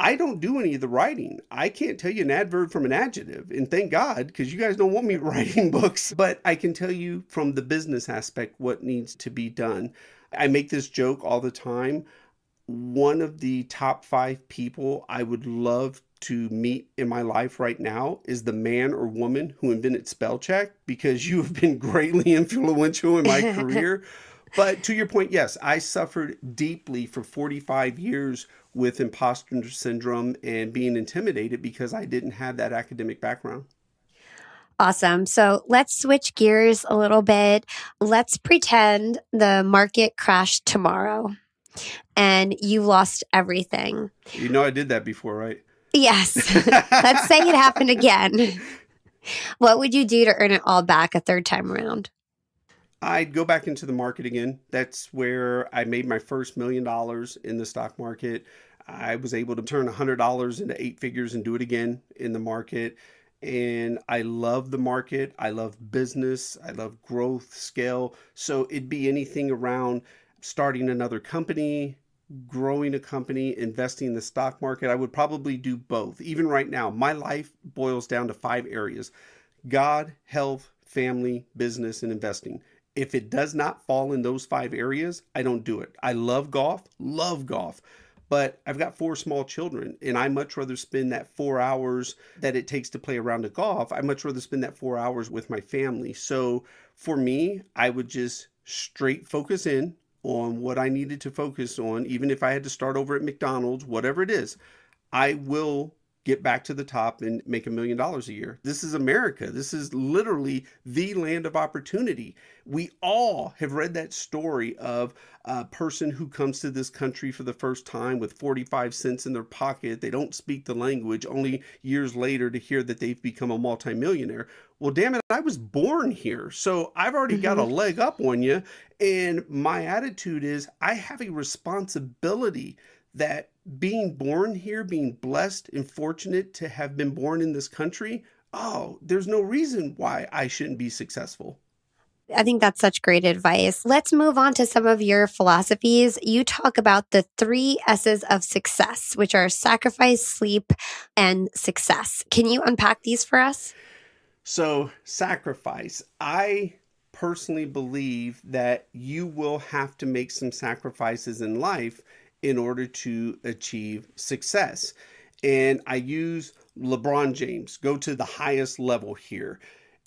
I don't do any of the writing. I can't tell you an adverb from an adjective. And thank God, because you guys don't want me writing books. But I can tell you from the business aspect what needs to be done. I make this joke all the time. one of the top 5 people I would love to meet in my life right now is the man or woman who invented spell check, because you have been greatly influential in my career. But to your point, yes, I suffered deeply for 45 years with imposter syndrome and being intimidated because I didn't have that academic background. Awesome. So let's switch gears a little bit. Let's pretend the market crashed tomorrow and you lost everything. You know, I did that before, right? Yes. Let's say it happened again. What would you do to earn it all back a third time around? I'd go back into the market again. That's where I made my first $1 million in the stock market. I was able to turn $100 into 8 figures and do it again in the market. And I love the market. I love business. I love growth, scale. So it'd be anything around starting another company, growing a company, investing in the stock market. I would probably do both. Even right now, my life boils down to 5 areas: God, health, family, business, and investing. If it does not fall in those 5 areas, I don't do it. I love golf, but I've got 4 small children, and I much rather spend that 4 hours that it takes to play a round of golf. I much rather spend that 4 hours with my family. So for me, I would just straight focus in on what I needed to focus on. Even if I had to start over at McDonald's, whatever it is, I will get back to the top and make $1 million a year. This is America. This is literally the land of opportunity. We all have read that story of a person who comes to this country for the first time with 45 cents in their pocket. They don't speak the language, only years later to hear that they've become a multimillionaire. Well, damn it, I was born here, so I've already got a leg up on you. And my attitude is I have a responsibility that being born here, being blessed and fortunate to have been born in this country, there's no reason why I shouldn't be successful. I think that's such great advice. Let's move on to some of your philosophies. You talk about the 3 S's of success, which are sacrifice, sleep, and success. Can you unpack these for us? So, sacrifice. I personally believe that you will have to make some sacrifices in life in order to achieve success. And I use LeBron James, go to the highest level here.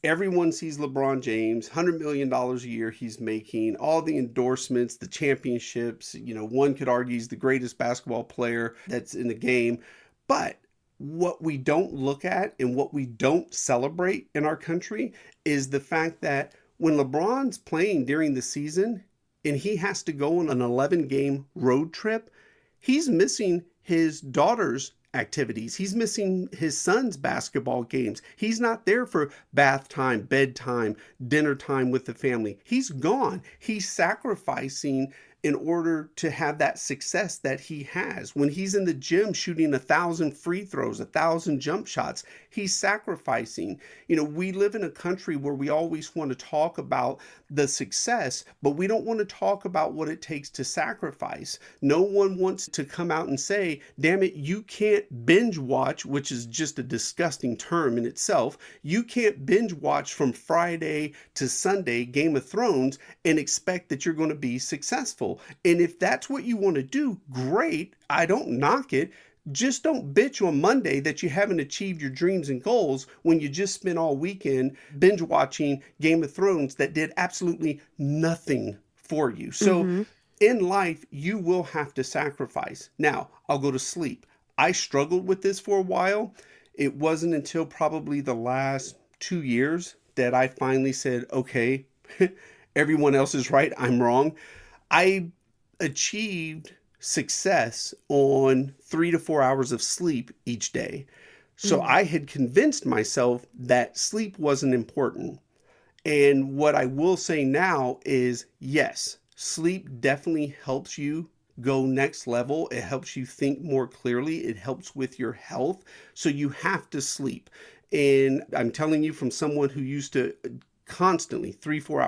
Everyone sees LeBron James, $100 million a year he's making, all the endorsements, the championships. You know, one could argue he's the greatest basketball player that's in the game. But what we don't look at and what we don't celebrate in our country is the fact that when LeBron's playing during the season and he has to go on an 11-game road trip, he's missing his daughter's activities. He's missing his son's basketball games. He's not there for bath time, bedtime, dinner time with the family. He's gone. He's sacrificing in order to have that success that he has. When he's in the gym shooting 1,000 free throws, 1,000 jump shots, he's sacrificing. You know, we live in a country where we always want to talk about the success, but we don't want to talk about what it takes to sacrifice. No one wants to come out and say, damn it, you can't binge watch, which is just a disgusting term in itself. You can't binge watch from Friday to Sunday Game of Thrones and expect that you're going to be successful. And if that's what you want to do, great. I don't knock it. Just don't bitch on Monday that you haven't achieved your dreams and goals when you just spent all weekend binge watching Game of Thrones that did absolutely nothing for you. So in life, you will have to sacrifice. Now, I'll go to sleep. I struggled with this for a while. It wasn't until probably the last 2 years that I finally said, okay, everyone else is right. I'm wrong. I achieved success on 3 to 4 hours of sleep each day. So I had convinced myself that sleep wasn't important. And what I will say now is, yes, sleep definitely helps you go next level. It helps you think more clearly. It helps with your health. So you have to sleep. And I'm telling you from someone who used to constantly 3-4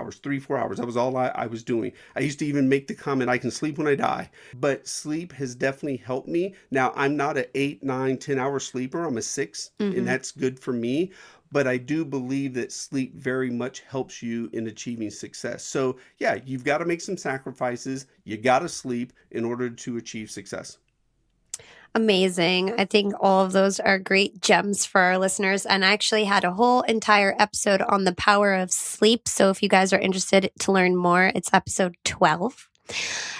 hours. That was all I was doing. I used to even make the comment, I can sleep when I die. But sleep has definitely helped me. Now, I'm not an 8, 9, 10 hour sleeper. I'm a 6, and that's good for me. but I do believe that sleep very much helps you in achieving success. So, yeah, you've got to make some sacrifices. You got to sleep in order to achieve success. Amazing. I think all of those are great gems for our listeners. And I actually had a whole entire episode on the power of sleep. So if you guys are interested to learn more, it's episode 12.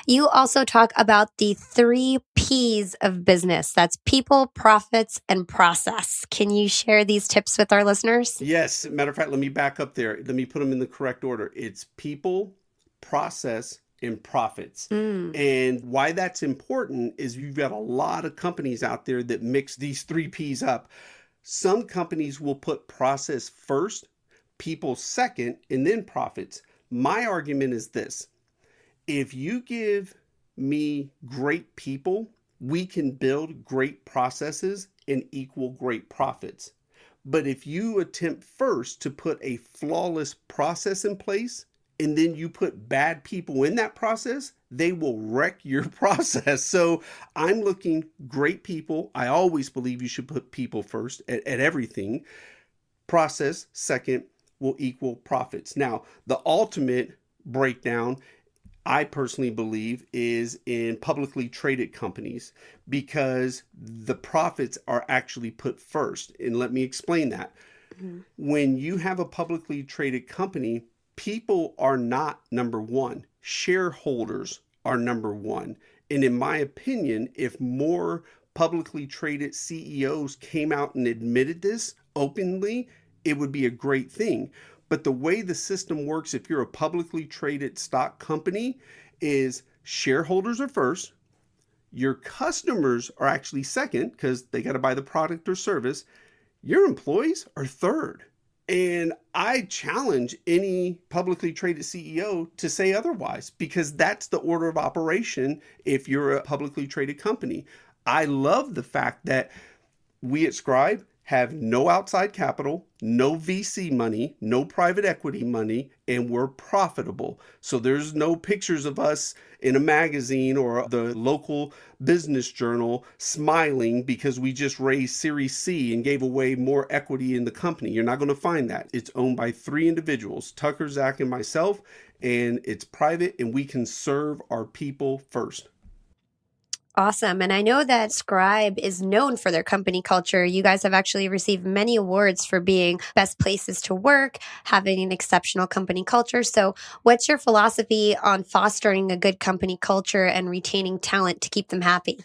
You also talk about the 3 P's of business. That's people, profits, and process. Can you share these tips with our listeners? Yes. Matter of fact, let me back up there. Let me put them in the correct order. It's people, process, and profits. And why that's important is you've got a lot of companies out there that mix these 3 P's up. Some companies will put process first, people second, and then profits. My argument is this. If you give me great people, we can build great processes and equal great profits. But if you attempt first to put a flawless process in place, and then you put bad people in that process, they will wreck your process. So I'm looking great people. I always believe you should put people first at everything. Process second will equal profits. Now, the ultimate breakdown, I personally believe, is in publicly traded companies because the profits are actually put first. And let me explain that. When you have a publicly traded company, people are not number one. Shareholders are number one. And in my opinion, if more publicly traded CEOs came out and admitted this openly, it would be a great thing. But the way the system works, if you're a publicly traded stock company, is shareholders are first, your customers are actually second because they got to buy the product or service, your employees are third. And I challenge any publicly traded CEO to say otherwise, because that's the order of operation if you're a publicly traded company. I love the fact that we at Scribe have no outside capital, no VC money, no private equity money, and we're profitable. So there's no pictures of us in a magazine or the local business journal smiling because we just raised Series C and gave away more equity in the company. You're not going to find that. It's owned by 3 individuals, Tucker, Zach, and myself, and it's private, and we can serve our people first. Awesome. And I know that Scribe is known for their company culture. You guys have actually received many awards for being best places to work, having an exceptional company culture. So what's your philosophy on fostering a good company culture and retaining talent to keep them happy?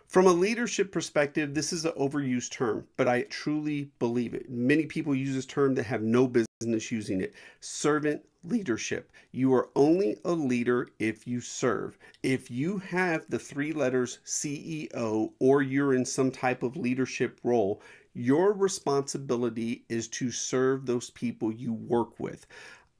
From a leadership perspective, this is an overused term, but I truly believe it. Many people use this term that have no business using it. Servant leadership. You are only a leader if you serve. If you have the 3 letters CEO or you're in some type of leadership role, your responsibility is to serve those people you work with.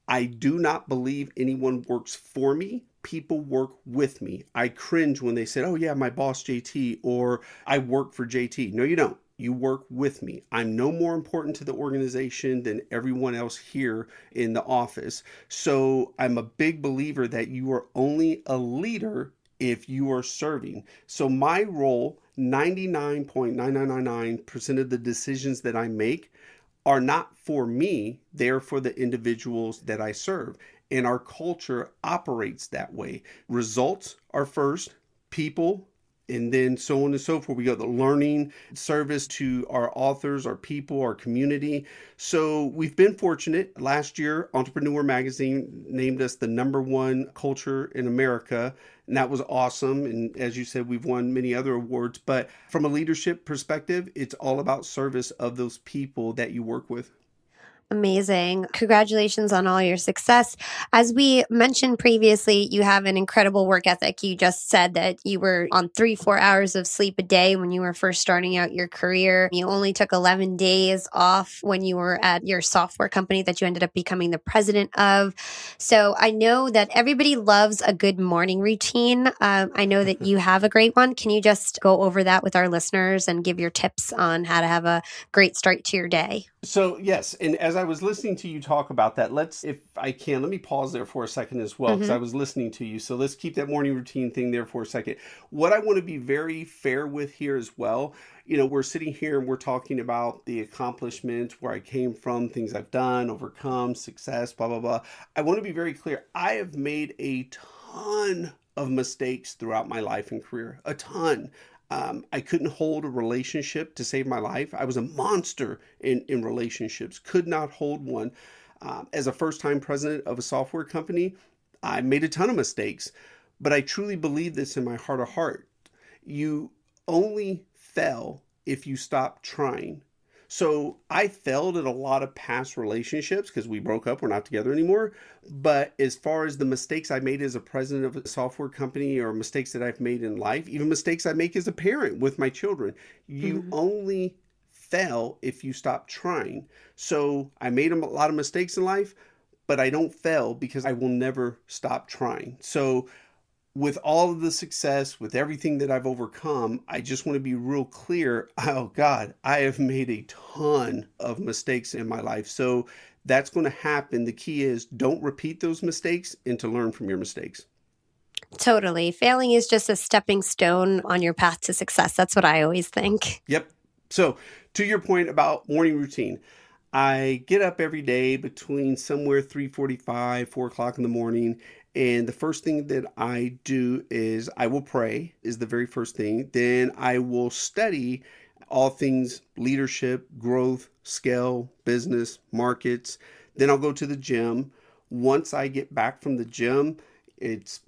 I do not believe anyone works for me. People work with me. I cringe when they said, oh yeah, my boss JT, or I work for JT. No, you don't. You work with me. I'm no more important to the organization than everyone else here in the office. So I'm a big believer that you are only a leader if you are serving. So my role, 99.9999% of the decisions that I make are not for me, they're for the individuals that I serve. And our culture operates that way. Results are first, people, and then so on and so forth. We got the learning service to our authors, our people, our community. So we've been fortunate. Last year, Entrepreneur Magazine named us the #1 culture in America. And that was awesome. And as you said, we've won many other awards. But from a leadership perspective, it's all about service of those people that you work with. Amazing. Congratulations on all your success. As we mentioned previously, you have an incredible work ethic. You just said that you were on 3-4 hours of sleep a day when you were first starting out your career. You only took 11 days off when you were at your software company that you ended up becoming the president of. So I know that everybody loves a good morning routine. I know that you have a great one. Can you just go over that with our listeners and give your tips on how to have a great start to your day? So yes, and as as I was listening to you talk about that, if I can, let me pause there for a second as well, because I was listening to you. So let's keep that morning routine thing there for a second. What I want to be very fair with here as well, we're sitting here and we're talking about the accomplishments, where I came from, things I've done, overcome, success, blah, blah, blah. I want to be very clear. I have made a ton of mistakes throughout my life and career, a ton. I couldn't hold a relationship to save my life. I was a monster in relationships, could not hold one. As a first-time president of a software company, I made a ton of mistakes, but I truly believe this in my heart of heart. You only fail if you stop trying. So I failed at a lot of past relationships because we broke up, we're not together anymore. But as far as the mistakes I made as a president of a software company, or mistakes that I've made in life, even mistakes I make as a parent with my children, you only fail if you stop trying. So I made a lot of mistakes in life, but I don't fail because I will never stop trying. So with all of the success, with everything that I've overcome, I just want to be real clear. Oh God, I have made a ton of mistakes in my life. So that's going to happen. The key is don't repeat those mistakes and to learn from your mistakes. Totally. Failing is just a stepping stone on your path to success. That's what I always think. Yep. So to your point about morning routine, I get up every day between somewhere 3:45, 4 o'clock in the morning. And the first thing that I do is I will pray, is the very first thing. Then I will study all things leadership, growth, scale, business, markets. Then I'll go to the gym. Once I get back from the gym, it's,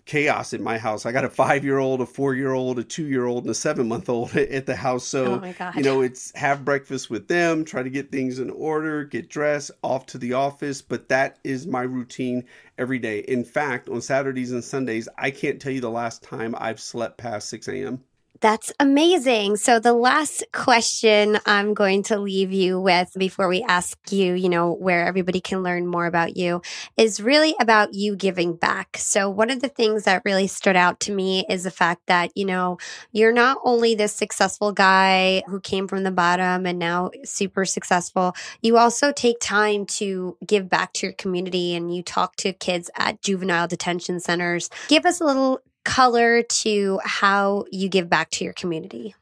chaos in my house. I got a 5-year-old, a 4-year-old, a 2-year-old, and a 7-month-old at the house. So, oh my God. It's have breakfast with them, try to get things in order, get dressed, off to the office. But that is my routine every day. In fact, on Saturdays and Sundays, I can't tell you the last time I've slept past 6 a.m. That's amazing. So the last question I'm going to leave you with before we ask you, where everybody can learn more about you is really about you giving back. So one of the things that really stood out to me is the fact that, you're not only this successful guy who came from the bottom and now super successful, you also take time to give back to your community and you talk to kids at juvenile detention centers. Give us a little color to how you give back to your community.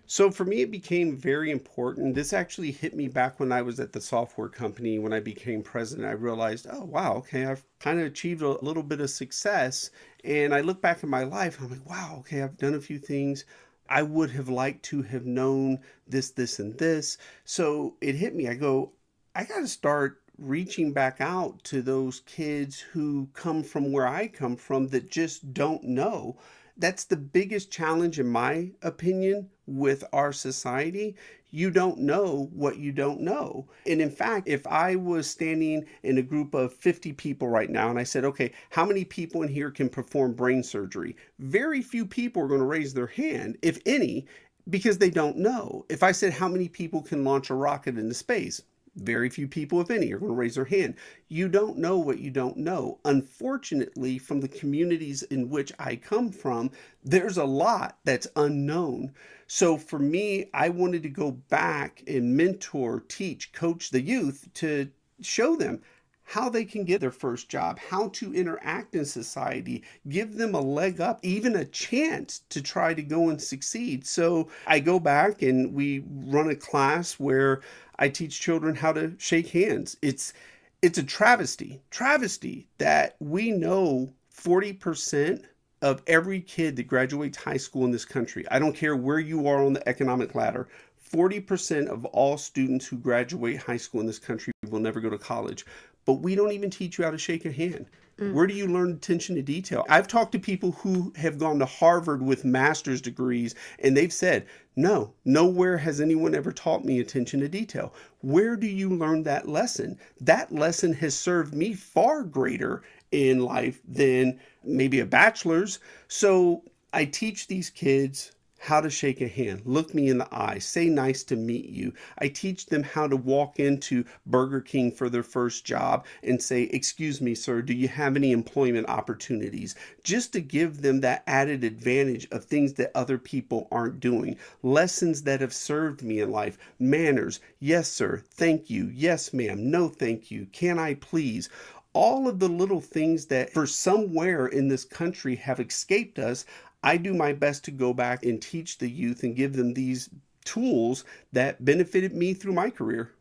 So for me, it became very important. This actually hit me back when I was at the software company. When I became president, I realized, oh, wow, okay, I've kind of achieved a little bit of success. And I look back at my life, and I'm like, wow, okay, I've done a few things. I would have liked to have known this, and this. So it hit me. I go, I got to start reaching back out to those kids who come from where I come from that just don't know. That's the biggest challenge, in my opinion, with our society. You don't know what you don't know. And in fact, if I was standing in a group of 50 people right now and I said, okay, how many people in here can perform brain surgery? Very few people are going to raise their hand, if any, because they don't know. If I said, how many people can launch a rocket into space? Very few people, if any, are going to raise their hand. You don't know what you don't know. Unfortunately, from the communities in which I come from, there's a lot that's unknown. So for me, I wanted to go back and mentor, teach, coach the youth to show them how they can get their first job, how to interact in society, give them a leg up, even a chance to try to go and succeed. So I go back and we run a class where I teach children how to shake hands. It's a travesty that we know 40% of every kid that graduates high school in this country, I don't care where you are on the economic ladder, 40% of all students who graduate high school in this country will never go to college. But we don't even teach you how to shake a hand. Where do you learn attention to detail? I've talked to people who have gone to Harvard with master's degrees, and they've said, no, nowhere has anyone ever taught me attention to detail. Where do you learn that lesson? That lesson has served me far greater in life than maybe a bachelor's. So I teach these kids how to shake a hand, look me in the eye, say nice to meet you. I teach them how to walk into Burger King for their first job and say, excuse me, sir, do you have any employment opportunities? Just to give them that added advantage of things that other people aren't doing. Lessons that have served me in life. Manners. Yes, sir. Thank you. Yes, ma'am. No, thank you. Can I please? All of the little things that for somewhere in this country have escaped us, I do my best to go back and teach the youth and give them these tools that benefited me through my career.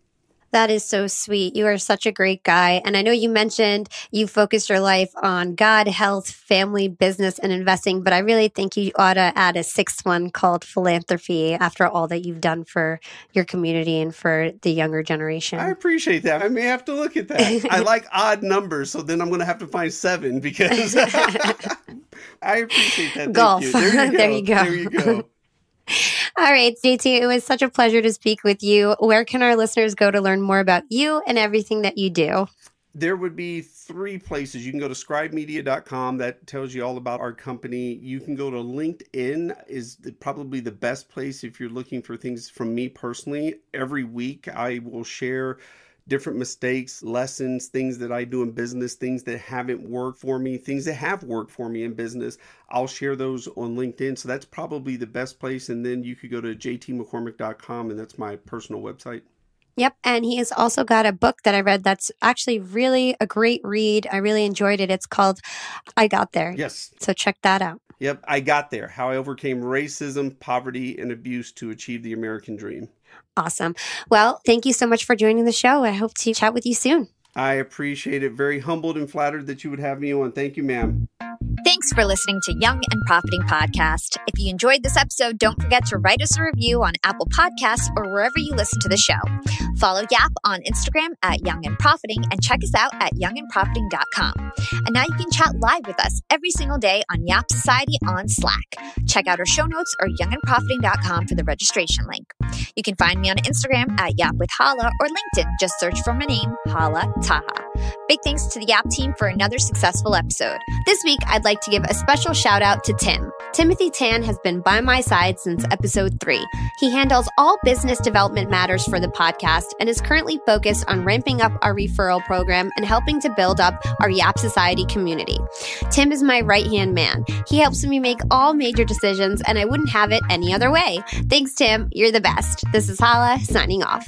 That is so sweet. You are such a great guy. And I know you mentioned you focused your life on God, health, family, business, and investing, but I really think you ought to add a sixth one called philanthropy after all that you've done for your community and for the younger generation. I appreciate that. I may have to look at that. I like odd numbers, so then I'm going to have to find 7 because I appreciate that. Golf. Thank you. There you go. There you go. All right, JT, it was such a pleasure to speak with you. Where can our listeners go to learn more about you and everything that you do? There would be 3 places. You can go to scribemedia.com. That tells you all about our company. You can go to LinkedIn, is probably the best place if you're looking for things from me personally. Every week I will share different mistakes, lessons, things that I do in business, things that haven't worked for me, things that have worked for me in business. I'll share those on LinkedIn. So that's probably the best place. And then you could go to jtmccormick.com, and that's my personal website. Yep. And he has also got a book that I read that's actually really a great read. I really enjoyed it. It's called I Got There. Yes. So check that out. Yep. I Got There. How I Overcame Racism, Poverty, and Abuse to Achieve the American Dream. Awesome. Well, thank you so much for joining the show. I hope to chat with you soon. I appreciate it. Very humbled and flattered that you would have me on. Thank you, ma'am. Thanks for listening to Young and Profiting Podcast. If you enjoyed this episode, don't forget to write us a review on Apple Podcasts or wherever you listen to the show. Follow Yap on Instagram at Young and Profiting and check us out at youngandprofiting.com. And now you can chat live with us every single day on Yap Society on Slack. Check out our show notes or youngandprofiting.com for the registration link. You can find me on Instagram at Yap with Hala or LinkedIn. Just search for my name, Hala Taha. Big thanks to the Yap team for another successful episode. This week, I'd like to give a special shout out to Tim. Timothy Tan has been by my side since episode 3. He handles all business development matters for the podcast and is currently focused on ramping up our referral program and helping to build up our Yap Society community. Tim is my right-hand man. He helps me make all major decisions, and I wouldn't have it any other way. Thanks, Tim. You're the best. This is Hala signing off.